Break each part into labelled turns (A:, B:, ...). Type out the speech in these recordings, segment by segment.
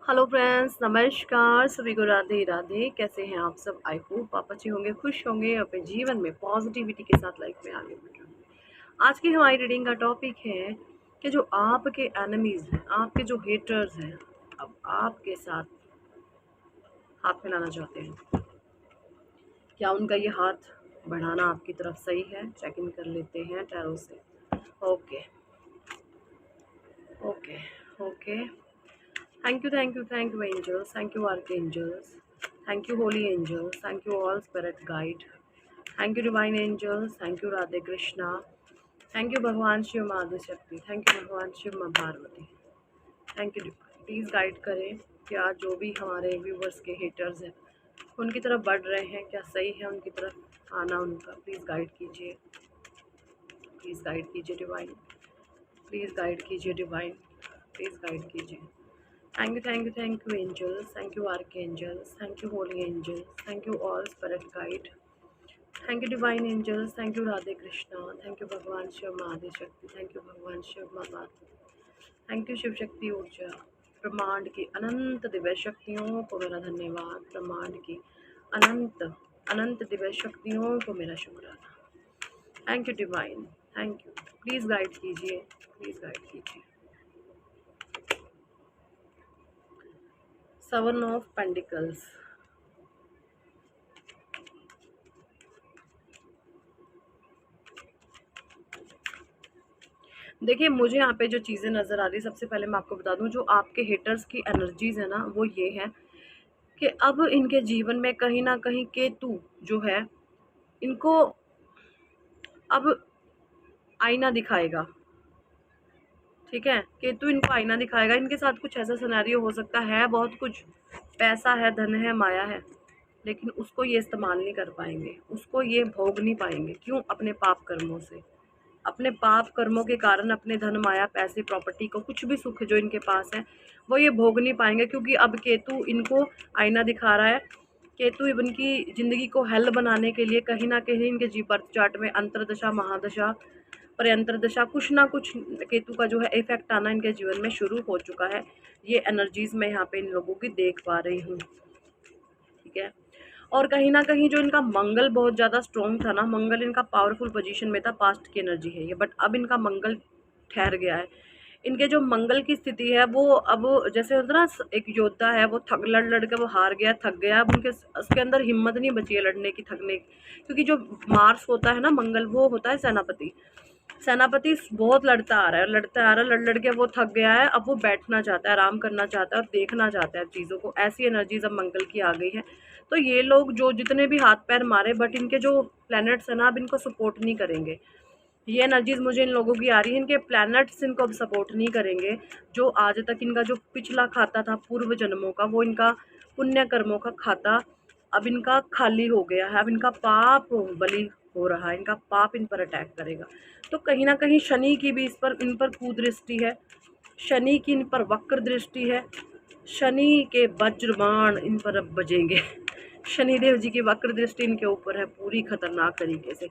A: Hello friends, नमस्कार। सभी को राधे राधे। कैसे हैं आप सब? आई होप आप अच्छे होंगे, खुश होंगे, अपने जीवन में पॉजिटिविटी के साथ लाइफ में आगे बढ़ रहे होंगे। आज की हमारी रीडिंग का टॉपिक है कि जो आपके एनिमीज हैं, आपके जो हेटर्स हैं, अब आपके साथ हाथ मिलाना चाहते हैं। क्या उनका ये हाथ बढ़ाना आपकी तरफ सही है? चेक इन कर लेते हैं टैरो से। Okay okay okay. Thank you, angels. Thank you, archangels. Thank you, holy angels. Thank you, all spirit guide. Thank you, divine angels. Thank you, Radhe Krishna. Thank you, भगवान शिव माँ आदि शक्ति। Thank you, भगवान शिव माँ Parvati. Thank you. Please guide करें क्या जो भी हमारे व्यूवर्स के हेटर्स हैं उनकी तरफ बढ़ रहे हैं, क्या सही है उनकी तरफ आना उनका? प्लीज़ गाइड कीजिए, प्लीज़ गाइड कीजिए डिवाइन, प्लीज़ गाइड कीजिए डिवाइन, प्लीज़ गाइड कीजिए। Thank you, angels. Thank you, archangels. Thank you, holy angels. Thank you, all spirit guide. Thank you, divine angels. Thank you, Radhe Krishna. Thank you, Bhagwan Shiv Mahadi Shakti. Thank you, Bhagwan Shiv Mahadi. Thank you Shiv Shakti ऊर्जा। ब्रह्मांड की अनंत दिव्य शक्तियों को मेरा धन्यवाद। ब्रह्मांड की अनंत अनंत दिव्य शक्तियों को मेरा शुक्राना। Thank you divine, thank you. Please guide कीजिए, प्लीज़ गाइड कीजिए। Seven of pentacles. देखिए, मुझे यहाँ पे जो चीज़ें नज़र आ रही है, सबसे पहले मैं आपको बता दूँ, जो आपके हेटर्स की एनर्जीज़ है ना, वो ये है कि अब इनके जीवन में कहीं ना कहीं केतु जो है इनको अब आईना दिखाएगा। ठीक है, केतु इनको आईना दिखाएगा। इनके साथ कुछ ऐसा सिनेरियो हो सकता है, बहुत कुछ पैसा है, धन है, माया है, लेकिन उसको ये इस्तेमाल नहीं कर पाएंगे, उसको ये भोग नहीं पाएंगे। क्यों? अपने पाप कर्मों से, अपने पाप कर्मों के कारण अपने धन, माया, पैसे, प्रॉपर्टी को, कुछ भी सुख जो इनके पास है वो ये भोग नहीं पाएंगे, क्योंकि अब केतु इनको आईना दिखा रहा है। केतु इनकी ज़िंदगी को हेल बनाने के लिए कहीं ना कहीं इनके जी बर्थ चार्ट में अंतरदशा, महादशा, पर्यंतर दशा, कुछ ना कुछ केतु का जो है इफेक्ट आना इनके जीवन में शुरू हो चुका है। ये एनर्जीज मैं यहाँ पे इन लोगों की देख पा रही हूँ। ठीक है, और कहीं ना कहीं जो इनका मंगल बहुत ज़्यादा स्ट्रॉन्ग था ना, मंगल इनका पावरफुल पोजीशन में था, पास्ट की एनर्जी है ये, बट अब इनका मंगल ठहर गया है। इनके जो मंगल की स्थिति है वो अब जैसे होता ना, एक योद्धा है, वो थक लड़ लड़ के वो हार गया, थक गया, अब उनके उसके अंदर हिम्मत नहीं बची है लड़ने की, थकने की। क्योंकि जो मार्स होता है ना, मंगल, वो होता है सेनापति। सेनापति बहुत लड़ता आ रहा है, लड़ता आ रहा है, लड़ लड़ के वो थक गया है, अब वो बैठना चाहता है, आराम करना चाहता है और देखना चाहता है चीज़ों को। ऐसी एनर्जीज अब मंगल की आ गई है। तो ये लोग जो जितने भी हाथ पैर मारे, बट इनके जो प्लैनेट्स हैं ना, अब इनको सपोर्ट नहीं करेंगे। ये एनर्जीज मुझे इन लोगों की आ रही है, इनके प्लैनेट्स इनको अब सपोर्ट नहीं करेंगे। जो आज तक इनका जो पिछला खाता था पूर्व जन्मों का, वो इनका पुण्य कर्मों का खाता अब इनका खाली हो गया है। अब इनका पाप बलि हो रहा है, इनका पाप इन पर अटैक करेगा। तो कहीं ना कहीं शनि की भी इन पर कुदृष्टि है, शनि की इन पर वक्र दृष्टि है, शनि के वज्रबाण इन पर अब बजेंगे। शनिदेव जी की वक्र दृष्टि इनके ऊपर है पूरी खतरनाक तरीके से।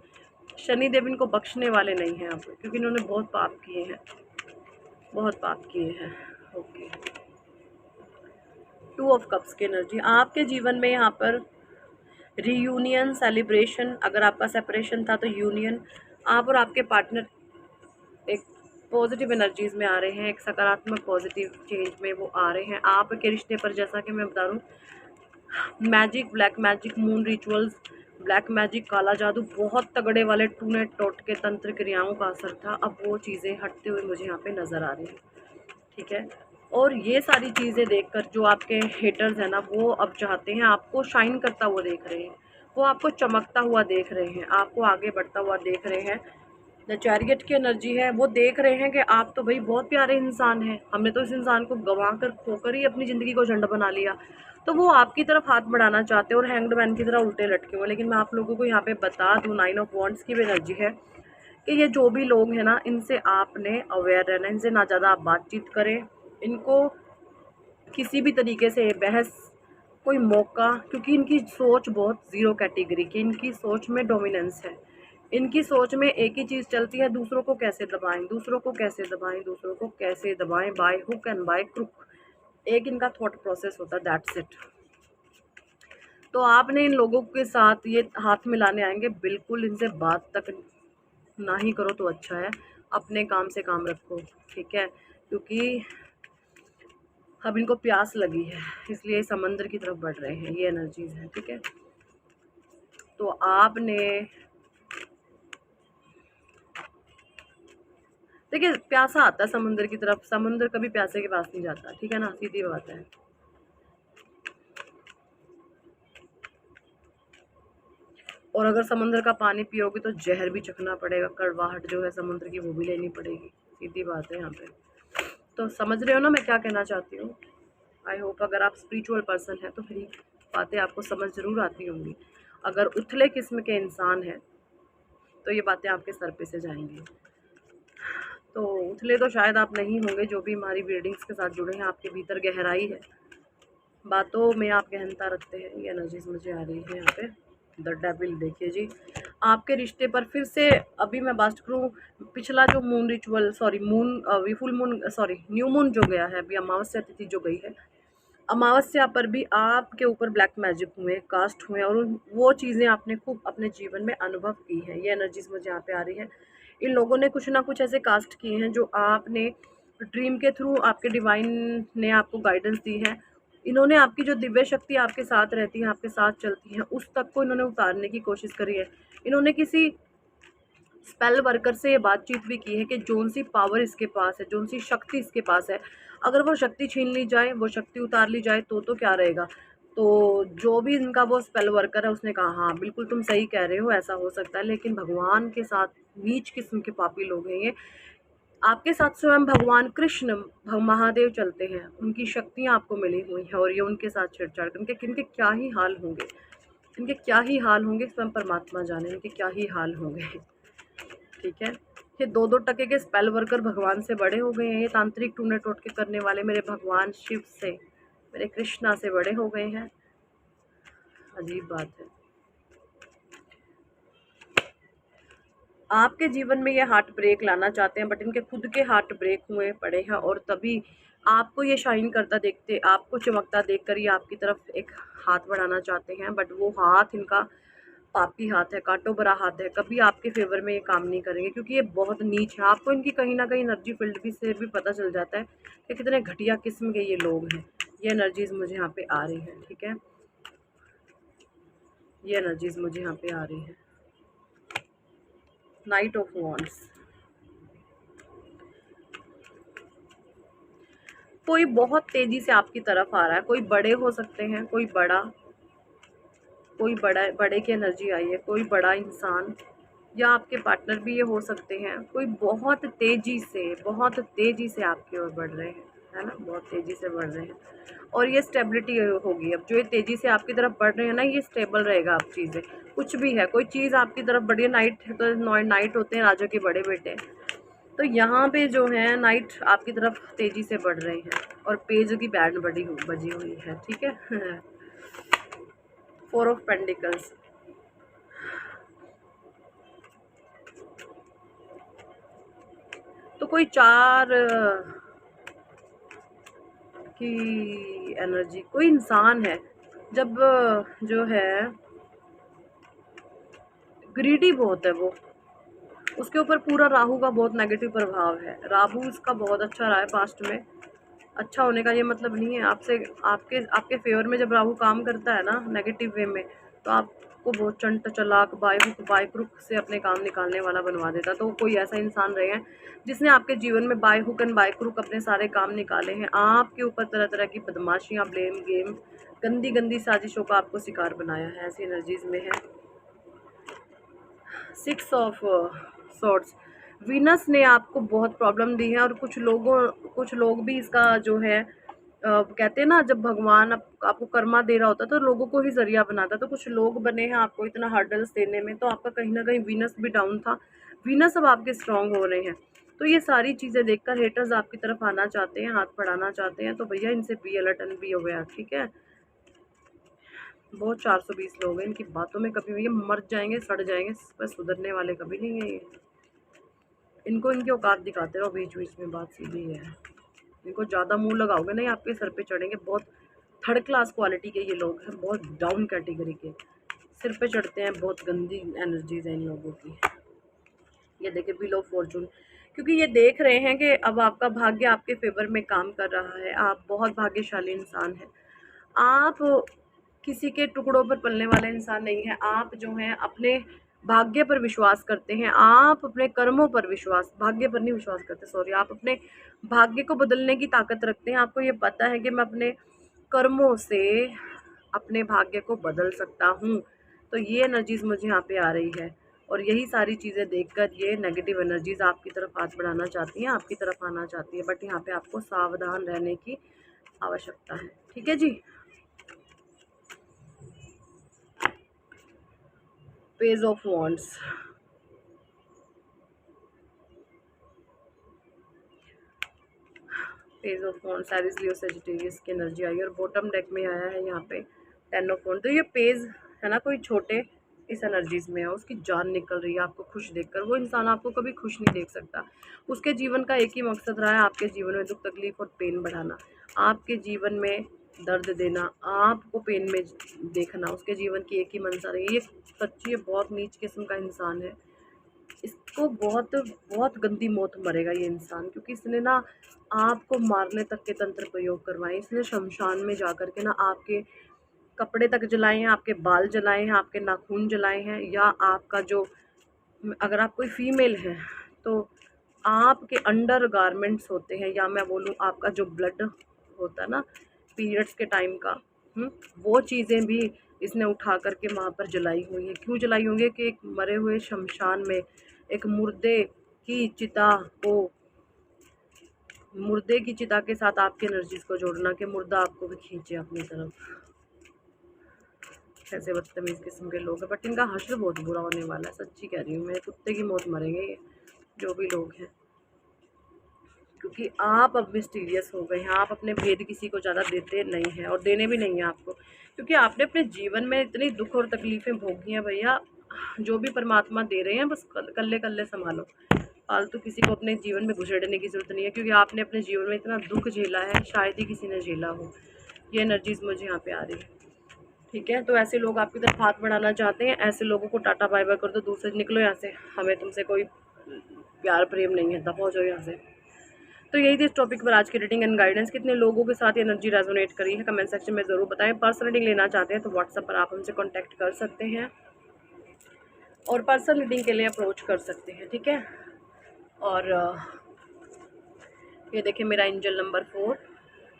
A: शनिदेव इनको बख्शने वाले नहीं हैं अब, क्योंकि इन्होंने बहुत पाप किए हैं, बहुत पाप किए हैं। ओके, टू ऑफ कप्स की एनर्जी आपके जीवन में यहाँ पर रीयूनियन, सेलिब्रेशन। अगर आपका सेपरेशन था तो यूनियन। आप और आपके पार्टनर एक पॉजिटिव एनर्जीज में आ रहे हैं, एक सकारात्मक पॉजिटिव चेंज में वो आ रहे हैं। आपके रिश्ते पर, जैसा कि मैं बता दूँ, magic, black magic, moon rituals, black magic, काला जादू, बहुत तगड़े वाले टूने टोटके तंत्र क्रियाओं का असर था। अब वो चीज़ें हटते हुए मुझे यहाँ पे नज़र आ रही हैं। ठीक है, और ये सारी चीज़ें देखकर जो आपके हेटर्स हैं ना, वो अब चाहते हैं आपको शाइन करता हुआ देख रहे हैं, वो आपको चमकता हुआ देख रहे हैं, आपको आगे बढ़ता हुआ देख रहे हैं। द चैरियट की एनर्जी है, वो देख रहे हैं कि आप तो भाई बहुत प्यारे इंसान हैं, हमने तो इस इंसान को गंवा कर, खोकर ही अपनी ज़िंदगी को झंड बना लिया। तो वो आपकी तरफ हाथ बढ़ाना चाहते हैं और हैंग्ड मैन की तरह उल्टे लटके हुए। लेकिन मैं आप लोगों को यहाँ पे बता दूँ, 9 ऑफ वॉन्ड्स की भी एनर्जी है कि ये जो भी लोग हैं ना, इनसे आपने अवेयर रहना, इनसे ना ज़्यादा आप बातचीत करें, इनको किसी भी तरीके से बहस, कोई मौका, क्योंकि इनकी सोच बहुत ज़ीरो कैटेगरी की, इनकी सोच में डोमिनेंस है। इनकी सोच में एक ही चीज़ चलती है, दूसरों को कैसे दबाएं, दूसरों को कैसे दबाएं, दूसरों को कैसे दबाएं, by hook and by crook. एक इनका थॉट प्रोसेस होता है, दैट्स इट। तो आपने इन लोगों के साथ ये हाथ मिलाने आएंगे, बिल्कुल इनसे बात तक ना ही करो तो अच्छा है। अपने काम से काम रखो, ठीक है, क्योंकि अब इनको प्यास लगी है, इसलिए समंदर की तरफ बढ़ रहे हैं, ये एनर्जीज हैं, ठीक है। तो आपने देखिए, प्यासा आता है समुद्र की तरफ, समुद्र कभी प्यासे के पास नहीं जाता, ठीक है ना, सीधी बात है। और अगर समुद्र का पानी पियोगे तो जहर भी चखना पड़ेगा, कड़वाहट जो है समुद्र की वो भी लेनी पड़ेगी, सीधी बात है यहाँ पे। तो समझ रहे हो ना मैं क्या कहना चाहती हूँ। आई होप अगर आप स्पिरिचुअल पर्सन हैं तो फिर ये बातें आपको समझ ज़रूर आती होंगी। अगर उथले किस्म के इंसान हैं तो ये बातें आपके सर पे से जाएंगी। तो उथले तो शायद आप नहीं होंगे, जो भी हमारी रीडिंग्स के साथ जुड़े हैं, आपके भीतर गहराई है, बातों में आप गहनता रखते हैं, ये एनर्जीज मुझे आ रही है यहाँ पे। द डेविल, देखिए जी, आपके रिश्ते पर फिर से अभी मैं बात करूँ, पिछला जो moon ritual, sorry moon full moon, sorry new moon जो गया है, अभी अमावस्या तिथि जो गई है, अमावस्या पर भी आपके ऊपर ब्लैक मैजिक हुए, कास्ट हुए, और वो चीज़ें आपने खूब अपने जीवन में अनुभव की हैं, ये एनर्जीज मुझे यहाँ पे आ रही है। इन लोगों ने कुछ ना कुछ ऐसे कास्ट किए हैं जो आपने ड्रीम के थ्रू, आपके डिवाइन ने आपको गाइडेंस दी है। इन्होंने आपकी जो दिव्य शक्ति आपके साथ रहती है, आपके साथ चलती है, उस तक को इन्होंने उतारने की कोशिश करी है। इन्होंने किसी स्पेल वर्कर से ये बातचीत भी की है कि जोन सी पावर इसके पास है, जोन सी शक्ति इसके पास है, अगर वो शक्ति छीन ली जाए, वो शक्ति उतार ली जाए तो क्या रहेगा। तो जो भी इनका वो स्पेल वर्कर है उसने कहा हाँ बिल्कुल तुम सही कह रहे हो, ऐसा हो सकता है, लेकिन भगवान के साथ नीच किस्म के पापी लोग हैं ये। आपके साथ स्वयं भगवान कृष्ण महादेव चलते हैं, उनकी शक्तियाँ आपको मिली हुई हैं, और ये उनके साथ छेड़छाड़ करके इनके क्या ही हाल होंगे, इनके क्या ही हाल होंगे, स्वयं परमात्मा जाने इनके क्या ही हाल होंगे, ठीक है। ये 2-2 टके के स्पेल वर्कर भगवान से बड़े हो गए हैं, ये तांत्रिक टूने टोटके करने वाले मेरे भगवान शिव से, मेरे कृष्णा से बड़े हो गए हैं। अजीब बात है। आपके जीवन में ये हार्ट ब्रेक लाना चाहते हैं, बट इनके खुद के हार्ट ब्रेक हुए पड़े हैं, और तभी आपको ये शाइन करता देखते, आपको चमकता देखकर ये आपकी तरफ एक हाथ बढ़ाना चाहते हैं, बट वो हाथ इनका पापी हाथ है, कांटों भरा हाथ है, कभी आपके फेवर में ये काम नहीं करेंगे, क्योंकि ये बहुत नीच है। आपको इनकी कहीं ना कहीं एनर्जी फील्ड भी से भी पता चल जाता है कि कितने घटिया किस्म के ये लोग हैं। ये एनर्जीज मुझे यहाँ पे आ रही हैं, ठीक है, ये एनर्जीज मुझे यहाँ पे आ रही है। नाइट ऑफ वॉन्ड्स, कोई बहुत तेजी से आपकी तरफ आ रहा है, कोई बड़े हो सकते हैं, कोई बड़ा, कोई बड़ा बड़े की एनर्जी आई है, कोई बड़ा इंसान, या आपके पार्टनर भी ये हो सकते हैं। कोई बहुत तेजी से आपकी ओर बढ़ रहे हैं, है ना, बहुत तेजी से बढ़ रहे हैं, और ये स्टेबिलिटी होगी। अब जो ये तेजी से आपकी तरफ बढ़ रहे हैं ना, ये स्टेबल रहेगा। आप चीज़ें कुछ भी है, कोई चीज़ आपकी तरफ बढ़ी है, नाइट तो नाइट होते हैं राजा के बड़े बेटे, तो यहाँ पे जो है नाइट आपकी तरफ तेजी से बढ़ रहे हैं, और पेज की बैंड बजी हुई है, ठीक है। 4 ऑफ पेंटिकल्स, तो कोई 4 की एनर्जी, कोई इंसान है, जब जो है ग्रीडी बहुत है वो, उसके ऊपर पूरा राहु का बहुत नेगेटिव प्रभाव है। राहु इसका बहुत अच्छा रहा है पास्ट में, अच्छा होने का ये मतलब नहीं है। आपसे आपके आपके फेवर में जब राहु काम करता है ना नेगेटिव वे में, तो आपको बहुत चंट चलाक बाय क्रुक से अपने काम निकालने वाला बनवा देता। तो कोई ऐसा इंसान रहे हैं जिसने आपके जीवन में by hook and by crook अपने सारे काम निकाले हैं, आपके ऊपर तरह तरह की बदमाशियाँ, ब्लेम गेम, गंदी गंदी साजिशों का आपको शिकार बनाया है, ऐसी एनर्जीज में है। 6 ऑफ सॉर्ड्स, वीनस ने आपको बहुत प्रॉब्लम दी है, और कुछ लोग भी इसका जो है कहते हैं ना, जब भगवान आपको कर्मा दे रहा होता है तो लोगों को ही जरिया बनाता है। तो कुछ लोग बने हैं आपको इतना हर्डल्स देने में, तो आपका कहीं ना कहीं वीनस भी डाउन था, वीनस अब आपके स्ट्रांग हो रहे हैं। तो ये सारी चीज़ें देखकर हेटर्स आपकी तरफ आना चाहते हैं, हाथ बढ़ाना चाहते हैं, तो भैया इनसे be alert and be aware, ठीक है। बहुत 420 लोग हैं, इनकी बातों में कभी ये मर जाएंगे, सड़ जाएंगे, बस सुधरने वाले कभी नहीं है ये। इनको इनकी औकात दिखाते रहो, बीच बीच में बात सीधी है, इनको ज़्यादा मुँह लगाओगे ना, ये आपके सर पे चढ़ेंगे। बहुत थर्ड क्लास क्वालिटी के ये लोग हैं, बहुत डाउन कैटेगरी के, सिर पे चढ़ते हैं। बहुत गंदी एनर्जीज़ हैं इन लोगों की। ये देखिए व्हील ऑफ फॉर्चून, क्योंकि ये देख रहे हैं कि अब आपका भाग्य आपके फेवर में काम कर रहा है। आप बहुत भाग्यशाली इंसान हैं। आप किसी के टुकड़ों पर पलने वाले इंसान नहीं हैं। आप जो हैं अपने भाग्य पर विश्वास करते हैं। आप अपने कर्मों पर विश्वास, भाग्य पर नहीं विश्वास करते, सॉरी। आप अपने भाग्य को बदलने की ताकत रखते हैं। आपको ये पता है कि मैं अपने कर्मों से अपने भाग्य को बदल सकता हूँ। तो ये एनर्जीज़ मुझे यहाँ पे आ रही है, और यही सारी चीज़ें देखकर ये नेगेटिव एनर्जीज़ आपकी तरफ हाथ बढ़ाना चाहती हैं, आपकी तरफ आना चाहती है। बट यहाँ पे आपको सावधान रहने की आवश्यकता है। ठीक है जी। Page of wands, page of wands, Aries, Leo, Sagittarius की एनर्जी आई, और बॉटम डेक में आया है यहाँ पे टेन ऑफ वॉन्ड। तो ये पेज है ना, कोई छोटे इस एनर्जीज में है, उसकी जान निकल रही है आपको खुश देखकर। वो इंसान आपको कभी खुश नहीं देख सकता। उसके जीवन का एक ही मकसद रहा है, आपके जीवन में दुख तकलीफ और पेन बढ़ाना, आपके जीवन में दर्द देना, आपको पेन में देखना। उसके जीवन की एक ही मंशा रही है। ये सच्ची बहुत नीच किस्म का इंसान है। इसको बहुत बहुत गंदी मौत मरेगा ये इंसान, क्योंकि इसने ना आपको मारने तक के तंत्र प्रयोग करवाए। इसने शमशान में जा कर के ना आपके कपड़े तक जलाए हैं, आपके बाल जलाए हैं, आपके नाखून जलाए हैं, या आपका जो, अगर आप कोई फीमेल है तो आपके अंडर गारमेंट्स होते हैं, या मैं बोलूँ आपका जो ब्लड होता है ना पीरियड्स के टाइम का, वो चीज़ें भी इसने उठा करके वहाँ पर जलाई हुई हैं। क्यों जलाई होंगी कि एक मरे हुए शमशान में एक मुर्दे की चिता को, मुर्दे की चिता के साथ आपकी एनर्जीज को जोड़ना, कि मुर्दा आपको भी खींचे अपनी तरफ। ऐसे बदतमीज किस्म के लोग हैं, बट इनका हश्र बहुत बुरा होने वाला है। सच्ची कह रही हूँ मैं, कुत्ते की मौत मरेंगे ये जो भी लोग हैं, क्योंकि आप अब मिस्टीरियस हो गए हैं। आप अपने भेद किसी को ज़्यादा देते नहीं हैं, और देने भी नहीं हैं आपको, क्योंकि आपने अपने जीवन में इतनी दुख और तकलीफ़ें भोगी हैं भैया। जो भी परमात्मा दे रहे हैं बस कल्ले कल्ले संभालो। फालतू किसी को अपने जीवन में घुसेड़ने की ज़रूरत नहीं है, क्योंकि आपने अपने जीवन में इतना दुख झेला है, शायद ही किसी ने झेला हो। ये एनर्जीज़ मुझे यहाँ पे आ रही है। ठीक है, तो ऐसे लोग आपकी तरफ हाथ बढ़ाना चाहते हैं, ऐसे लोगों को टाटा बाय बाय कर दो, दूर से निकलो यहाँ से। हमें तुमसे कोई प्यार प्रेम नहीं है, दफा हो जाओ यहाँ से। तो यही थी इस टॉपिक पर आज की रीडिंग एंड गाइडेंस। कितने लोगों के साथ एनर्जी रेजोनेट करी है कमेंट सेक्शन में ज़रूर बताएं। पर्सनल रीडिंग लेना चाहते हैं तो व्हाट्सएप पर आप हमसे कांटेक्ट कर सकते हैं, और पर्सनल रीडिंग के लिए अप्रोच कर सकते हैं। ठीक है, और ये देखिए मेरा एंजल नंबर 4।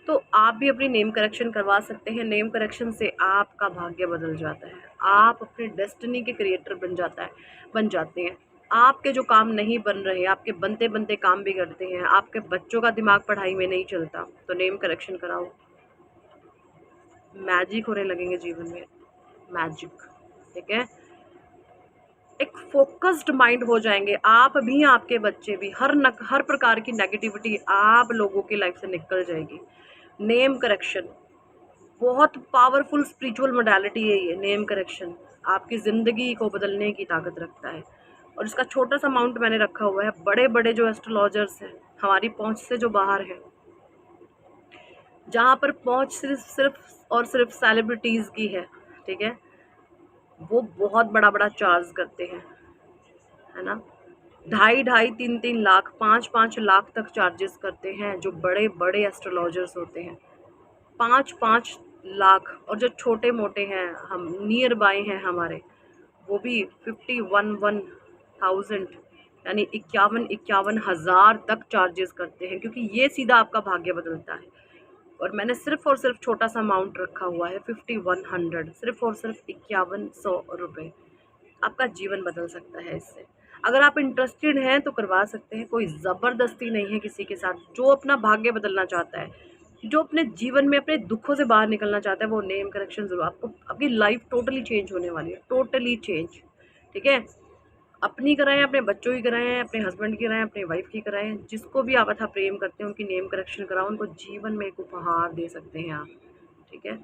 A: तो आप भी अपनी नेम करेक्शन करवा सकते हैं। नेम करेक्शन से आपका भाग्य बदल जाता है, आप अपने डेस्टिनी के क्रिएटर बन जाते हैं। आपके जो काम नहीं बन रहे, आपके बनते बनते काम बिगड़ते हैं, आपके बच्चों का दिमाग पढ़ाई में नहीं चलता, तो नेम करेक्शन कराओ, मैजिक होने लगेंगे जीवन में, मैजिक। ठीक है, एक फोकस्ड माइंड हो जाएंगे आप भी, आपके बच्चे भी। हर प्रकार की नेगेटिविटी आप लोगों की लाइफ से निकल जाएगी। नेम करेक्शन बहुत पावरफुल स्पिरिचुअल मोडालिटी है। ये नेम करेक्शन आपकी ज़िंदगी को बदलने की ताकत रखता है, और इसका छोटा सा अमाउंट मैंने रखा हुआ है। बड़े बड़े जो एस्ट्रोलॉजर्स हैं, हमारी पहुंच से जो बाहर है, जहाँ पर पहुंच सिर्फ और सिर्फ सेलिब्रिटीज़ की है, ठीक है, वो बहुत बड़ा बड़ा चार्ज करते हैं, है ना। 2.5 3 लाख 5 लाख तक चार्जेस करते हैं जो बड़े बड़े एस्ट्रोलॉजर्स होते हैं, 5 लाख। और जो छोटे मोटे हैं, हम नियर बाय हैं हमारे, वो भी 51,000 यानी 51 हज़ार तक चार्जेस करते हैं, क्योंकि ये सीधा आपका भाग्य बदलता है। और मैंने सिर्फ और सिर्फ छोटा सा अमाउंट रखा हुआ है 5100, सिर्फ और सिर्फ 5100 रुपये। आपका जीवन बदल सकता है इससे। अगर आप इंटरेस्टेड हैं तो करवा सकते हैं, कोई ज़बरदस्ती नहीं है किसी के साथ। जो अपना भाग्य बदलना चाहता है, जो अपने जीवन में अपने दुखों से बाहर निकलना चाहता है, वो नेम करेक्शन ज़रूर। आपको आपकी लाइफ टोटली चेंज होने वाली है, टोटली चेंज। ठीक है, अपनी कराएं, अपने बच्चों की कराएं, अपने हस्बैंड की कराएं, अपने वाइफ की कराएं, जिसको भी आप अथा प्रेम करते हैं उनकी नेम करेक्शन कराओ। उनको जीवन में एक उपहार दे सकते हैं आप। ठीक है,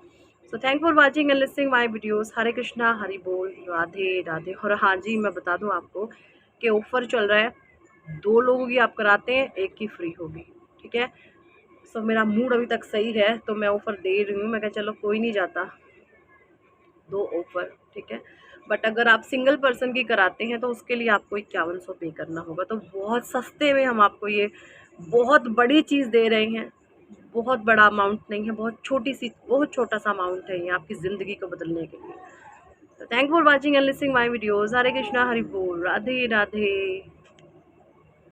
A: so thank for watching and listening my videos. Hare Krishna, Hari बोल, राधे राधे। और हाँ जी, मैं बता दूं आपको कि ऑफर चल रहा है, 2 लोगों की आप कराते हैं, 1 की फ्री होगी। ठीक है, सो मेरा मूड अभी तक सही है तो मैं ऑफ़र दे रही हूँ। मैं कहा चलो कोई नहीं जाता, 2 ऑफ़र, ठीक है। बट अगर आप सिंगल पर्सन की कराते हैं तो उसके लिए आपको 5100 पे करना होगा। तो बहुत सस्ते में हम आपको ये बहुत बड़ी चीज़ दे रहे हैं। बहुत बड़ा अमाउंट नहीं है, बहुत छोटा-सा अमाउंट है ये आपकी ज़िंदगी को बदलने के लिए। तो thank for watching and listening my videos. Hare Krishna, Hari बोल, राधे राधे।